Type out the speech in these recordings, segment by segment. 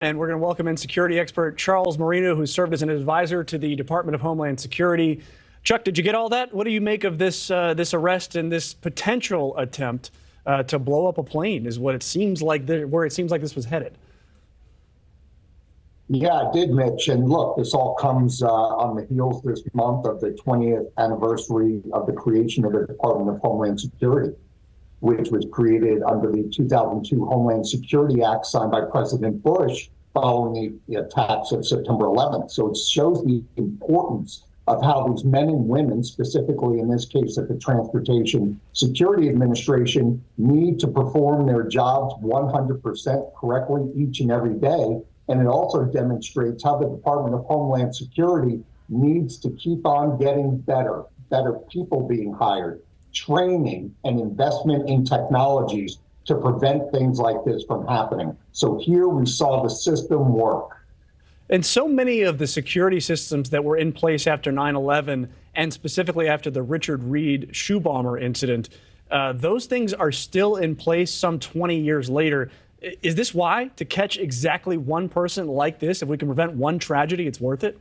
And we're going to welcome in security expert Charles Marino, who served as an advisor to the Department of Homeland Security. Chuck, did you get all that? What do you make of this arrest and this potential attempt to blow up a plane? Is what it seems like where it seems like this was headed. Yeah, it did, Mitch. And look, this all comes on the heels this month of the 20th anniversary of the creation of the Department of Homeland Security, which was created under the 2002 Homeland Security Act signed by President Bush following the attacks of September 11th. So it shows the importance of how these men and women, specifically in this case at the Transportation Security Administration, need to perform their jobs 100% correctly each and every day. And it also demonstrates how the Department of Homeland Security needs to keep on getting better people being hired, training and investment in technologies to prevent things like this from happening. So here we saw the system work. And so many of the security systems that were in place after 9/11 and specifically after the Richard Reed shoe bomber incident, those things are still in place some 20 years later. Is this why? To catch exactly one person like this, if we can prevent one tragedy, it's worth it?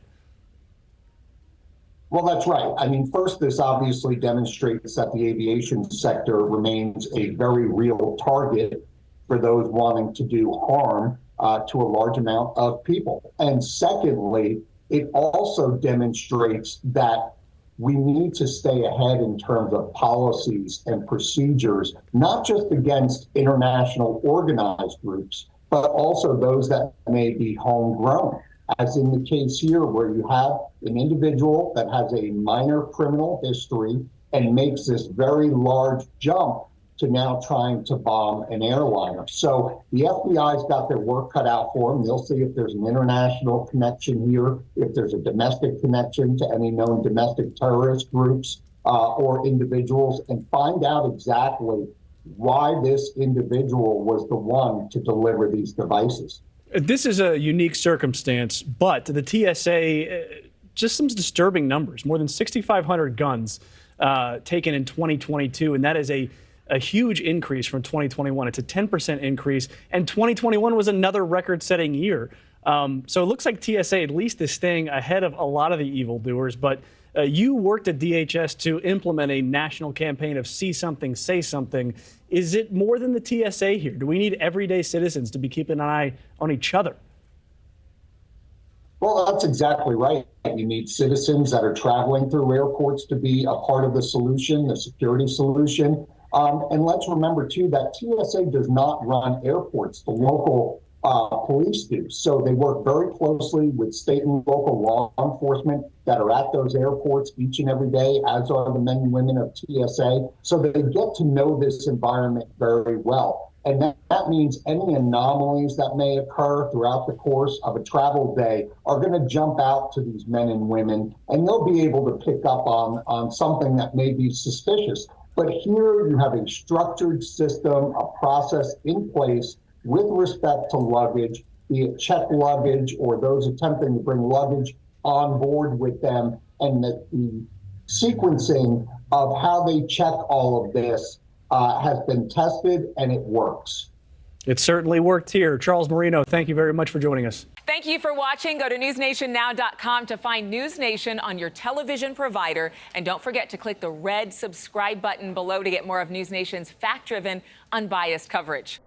Well, that's right. I mean, first, this obviously demonstrates that the aviation sector remains a very real target for those wanting to do harm to a large amount of people. And secondly, it also demonstrates that we need to stay ahead in terms of policies and procedures, not just against international organized groups, but also those that may be homegrown, as in the case here where you have an individual that has a minor criminal history and makes this very large jump to now trying to bomb an airliner. So the FBI's got their work cut out for them. They'll see if there's an international connection here, if there's a domestic connection to any known domestic terrorist groups or individuals, and find out exactly why this individual was the one to deliver these devices. This is a unique circumstance, but the TSA, just some disturbing numbers, more than 6,500 guns taken in 2022, and that is a huge increase from 2021. It's a 10% increase, and 2021 was another record-setting year. So it looks like TSA at least is staying ahead of a lot of the evildoers, but you worked at DHS to implement a national campaign of see something, say something. Is it more than the TSA here? Do we need everyday citizens to be keeping an eye on each other? Well, that's exactly right. You need citizens that are traveling through airports to be a part of the solution, the security solution. And let's remember, too, that TSA does not run airports. The local police do. So they work very closely with state and local law enforcement that are at those airports each and every day, as are the men and women of TSA. So they get to know this environment very well. And that means any anomalies that may occur throughout the course of a travel day are going to jump out to these men and women, and they'll be able to pick up on something that may be suspicious. But here you have a structured system, a process in place with respect to luggage, be it checked luggage or those attempting to bring luggage on board with them, and that the sequencing of how they check all of this has been tested, and it works. It certainly worked here. Charles Marino, thank you very much for joining us. Thank you for watching. Go to newsnationnow.com to find NewsNation on your television provider. And don't forget to click the red subscribe button below to get more of NewsNation's fact-driven, unbiased coverage.